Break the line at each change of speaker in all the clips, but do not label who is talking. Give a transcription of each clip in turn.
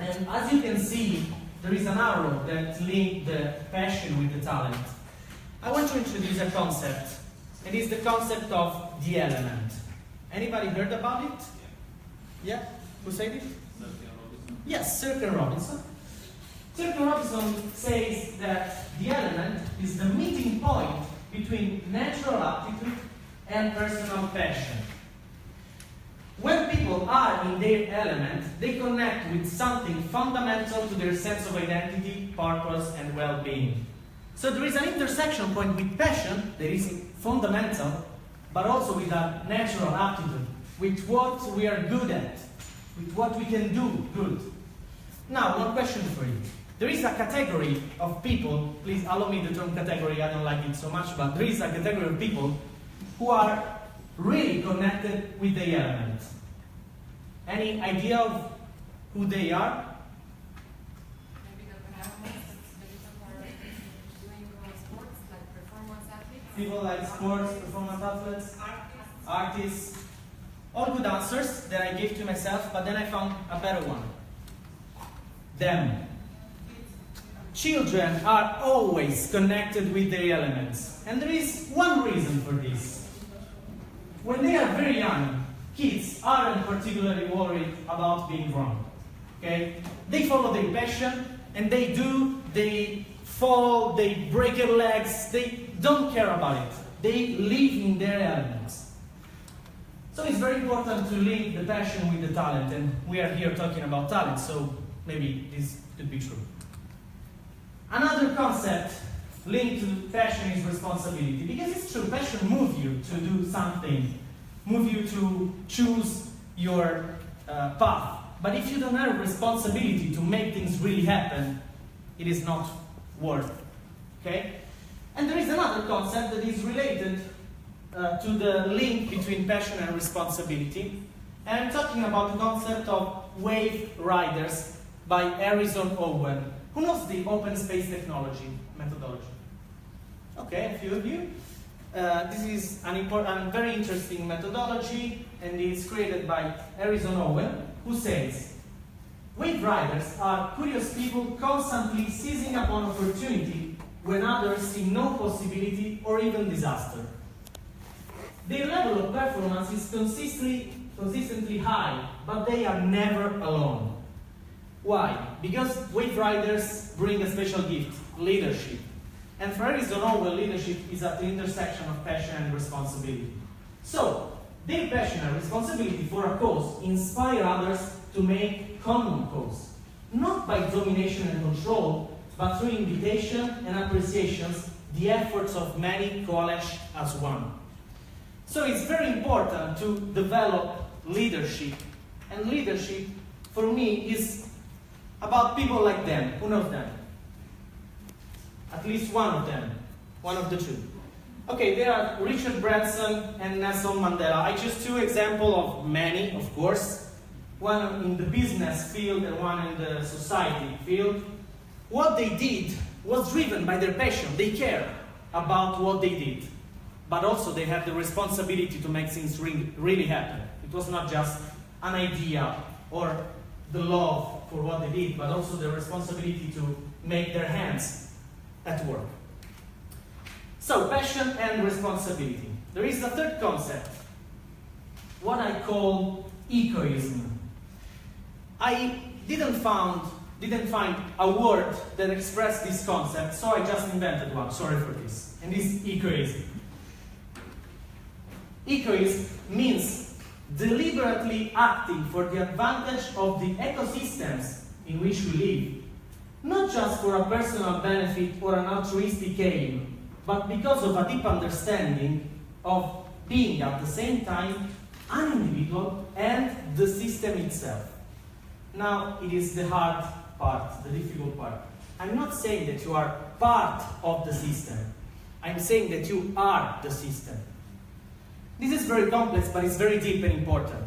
And as you can see, there is an arrow that links the passion with the talent. I want to introduce a concept. It is the concept of the element. Anybody heard about it? Yeah? Who said it? Yes, Sir Robinson. Sir Robinson says that the element is the meeting point between natural aptitude and personal passion. When people are in their element, they connect with something fundamental to their sense of identity, purpose, and well-being. So there is an intersection point with passion that is fundamental, but also with a natural aptitude, with what we are good at, with what we can do good. Now, one question for you. There is a category of people, please allow me the term category, I don't like it so much, but there is a category of people who are really connected with the element. Any idea of who they are?
Maybe the people who are doing sports, like performance athletes.
People like sports, performance athletes, artists. All good answers that I gave to myself, but then I found a better one. Them. Children are always connected with their elements. And there is one reason for this. When they are very young, kids aren't particularly worried about being wrong. Okay? They follow their passion, and they fall, they break their legs, they don't care about it. They live in their elements. So it's very important to link the passion with the talent, and we are here talking about talent, so maybe this could be true. Another concept linked to passion is responsibility, because it's true, passion moves you to do something, moves you to choose your path. But if you don't have responsibility to make things really happen, it is not worth. Okay? And there is another concept that is related to the link between passion and responsibility. And I'm talking about the concept of wave riders by Harrison Owen. Who knows the open space technology methodology? Okay, a few of you. This is an important, very interesting methodology, and it's created by Harrison Owen, who says, wave riders are curious people constantly seizing upon opportunity when others see no possibility or even disaster. Their level of performance is consistently high, but they are never alone. Why? Because wave riders bring a special gift, leadership. And for Harrison Owen, leadership is at the intersection of passion and responsibility. So, their passion and responsibility for a cause inspire others to make common cause. Not by domination and control, but through invitation and appreciations, the efforts of many coalesce as one. So it's very important to develop leadership. And leadership, for me, is about people like them. Who knows them? At least one of them. One of the two. Okay, there are Richard Branson and Nelson Mandela. I choose two examples of many, of course. One in the business field and one in the society field. What they did was driven by their passion. They care about what they did. But also they had the responsibility to make things really happen. It was not just an idea or the love for what they did, but also the responsibility to make their hands at work. So, passion and responsibility. There is a third concept, what I call Ecoism. I didn't find a word that expressed this concept, so I just invented one. Sorry for this. And this is Ecoism. Ecoism means deliberately acting for the advantage of the ecosystems in which we live, not just for a personal benefit or an altruistic aim, but because of a deep understanding of being at the same time an individual and the system itself. Now, it is the hard part, the difficult part. I'm not saying that you are part of the system. I'm saying that you are the system. This is very complex, but it's very deep and important.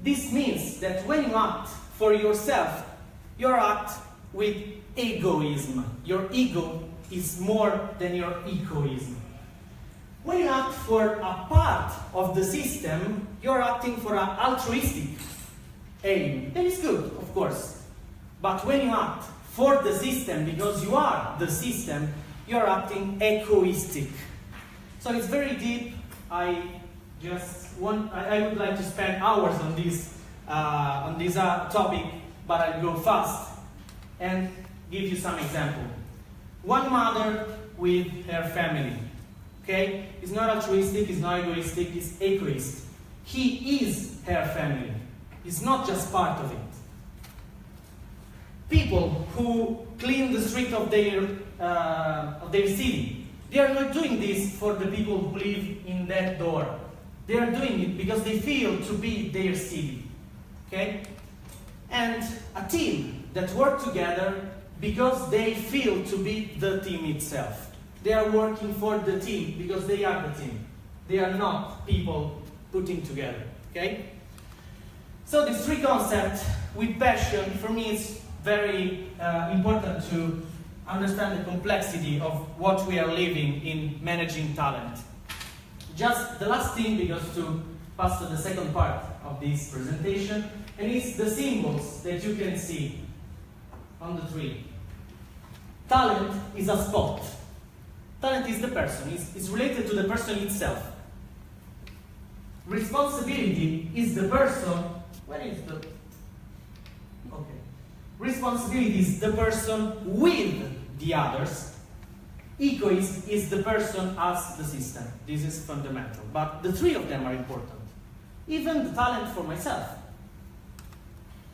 This means that when you act for yourself, you act with egoism. Your ego is more than your egoism. When you act for a part of the system, you're acting for an altruistic aim. That is good, of course. But when you act for the system, because you are the system, you are acting egoistic. So it's very deep. I would like to spend hours on this topic, but I'll go fast and give you some example. One mother with her family, okay? It's not altruistic, it's not egoistic, it's egoist. He is her family. He's not just part of it. People who clean the street of their city, they are not doing this for the people who live in that door. They are doing it because they feel to be their city, okay? And a team that work together because they feel to be the team itself. They are working for the team because they are the team. They are not people putting together, okay? So these three concepts with passion, for me, it's very important to understand the complexity of what we are living in managing talent. Just the last thing, because to pass to the second part of this presentation, and it's the symbols that you can see on the tree. Talent is a spot. Talent is the person, it's related to the person itself. Responsibility is the person, where is the, okay. Responsibility is the person with the others. Egoism is the person as the system. This is fundamental. But the three of them are important. Even the talent for myself.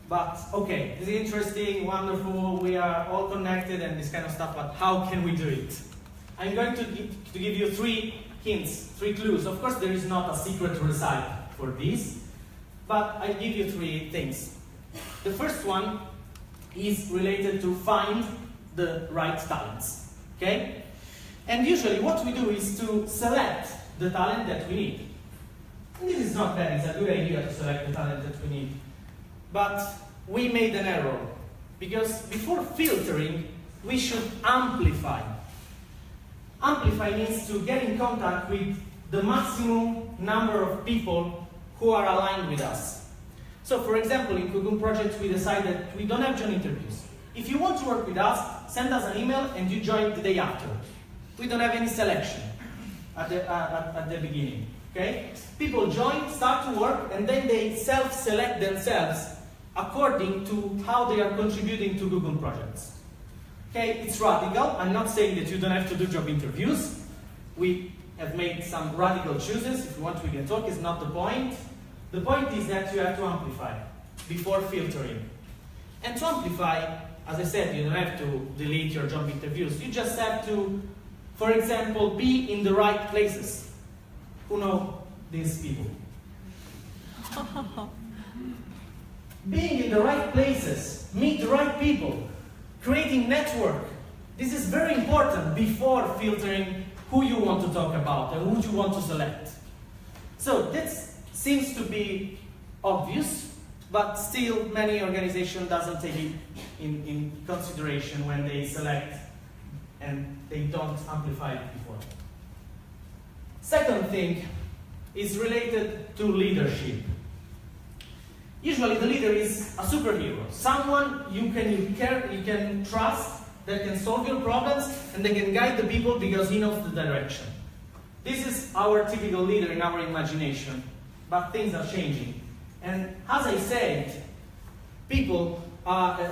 But, okay, this is interesting, wonderful, we are all connected and this kind of stuff, but how can we do it? I'm going to give you 3 hints, 3 clues. Of course, there is not a secret recipe for this, but I give you 3 things. The first one is related to find the right talents, okay? And usually what we do is to select the talent that we need. And this is not bad, it's a good idea to select the talent that we need. But we made an error, because before filtering, we should amplify. Amplify means to get in contact with the maximum number of people who are aligned with us. So for example, in Cocoon Project, we decided we don't have job interviews. If you want to work with us, send us an email and you join the day after. We don't have any selection at the beginning, okay? People join, start to work, and then they self-select themselves according to how they are contributing to Cocoon projects. Okay, it's radical. I'm not saying that you don't have to do job interviews. We have made some radical choices. If you want, we can talk. It's not the point. The point is that you have to amplify before filtering. And to amplify, as I said, you don't have to delete your job interviews. You just have to, for example, be in the right places. Who know these people? Being in the right places, meet the right people, creating network. This is very important before filtering who you want to talk about and who you want to select. So this seems to be obvious, but still many organizations doesn't take it in consideration when they select and they don't amplify it before. Second thing is related to leadership. Usually the leader is a superhero, someone you can trust, that can solve your problems and they can guide the people because he knows the direction. This is our typical leader in our imagination, but things are changing. And as I said,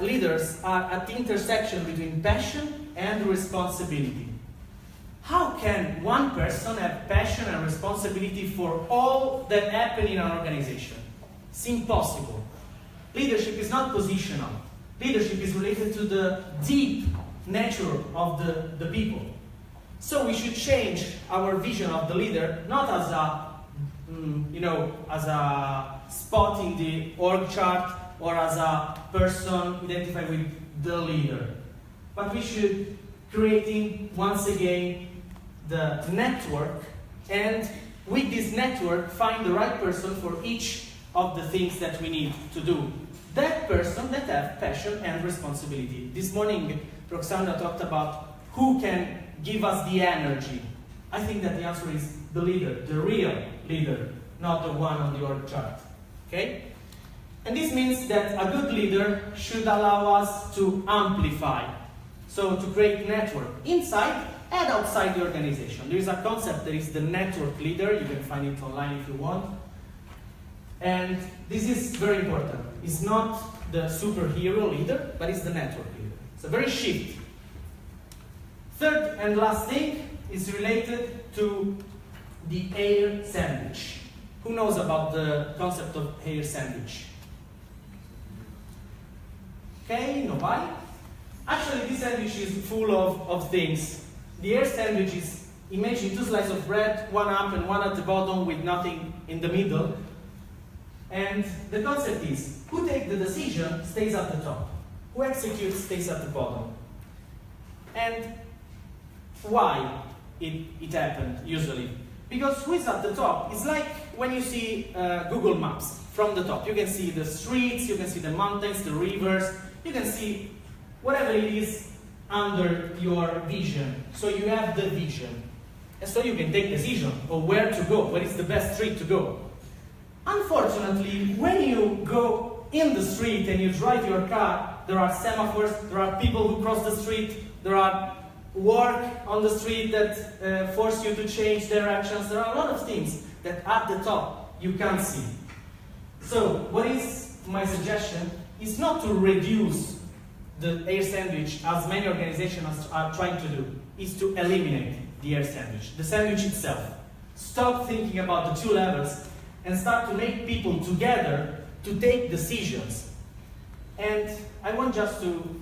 leaders are at the intersection between passion and responsibility. How can one person have passion and responsibility for all that happen in an organization? It's impossible. Leadership is not positional. Leadership is related to the deep nature of the people. So we should change our vision of the leader, not as a spot in the org chart or as a person identified with the leader. But we should creating once again the network, and with this network find the right person for each of the things that we need to do. That person that has passion and responsibility. This morning, Roxana talked about who can give us the energy. I think that the answer is the leader, the real leader, not the one on the org chart. Okay? And this means that a good leader should allow us to amplify, so to create network inside and outside the organization. There is a concept that is the network leader. You can find it online if you want. And this is very important. It's not the superhero leader, but it's the network leader. It's a very shift. Third and last thing is related to the air sandwich. Who knows about the concept of air sandwich? Okay, nobody? Actually, this sandwich is full of things. The air sandwich is, imagine 2 slices of bread, one up and one at the bottom with nothing in the middle. And the concept is, who takes the decision stays at the top. Who executes stays at the bottom. And why it happened, usually? Because who is at the top? It's like when you see Google Maps from the top. You can see the streets, you can see the mountains, the rivers, you can see whatever it is under your vision. So you have the vision. And so you can take decision of where to go, where is the best street to go. Unfortunately, when you go in the street and you drive your car, there are semaphores, there are people who cross the street, there are work on the street that force you to change directions. There are a lot of things that at the top you can't see. So what is my suggestion is not to reduce the air sandwich as many organizations are trying to do, is to eliminate the air sandwich, the sandwich itself. Stop thinking about the 2 levels and start to make people together to take decisions. And I want just to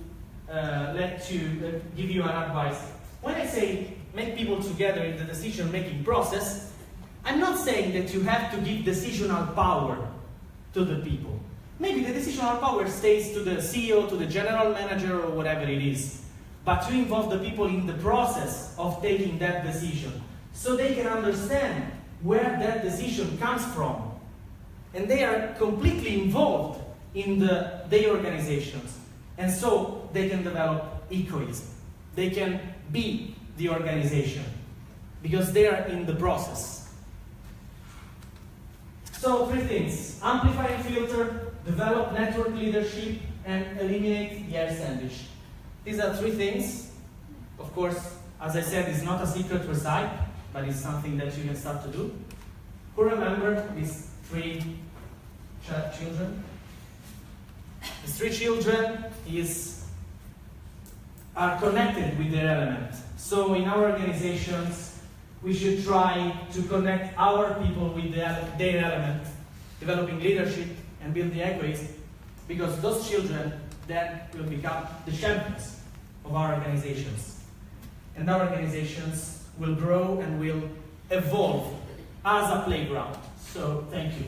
give you an advice. When I say make people together in the decision-making process, I'm not saying that you have to give decisional power to the people. Maybe the decisional power stays to the CEO, to the general manager, or whatever it is. But you involve the people in the process of taking that decision, so they can understand where that decision comes from. And they are completely involved in their organizations. And so they can develop Ecoism. They can be the organization because they are in the process. So 3 things: amplify and filter, develop network leadership, and eliminate the air sandwich. These are 3 things. Of course, as I said, it's not a secret recipe, but it's something that you can start to do. Who remember these 3 children? These 3 children are connected with their element. So in our organizations, we should try to connect our people with their element, developing leadership and build the Ecoism, because those children then will become the champions of our organizations. And our organizations will grow and will evolve as a playground. So thank you.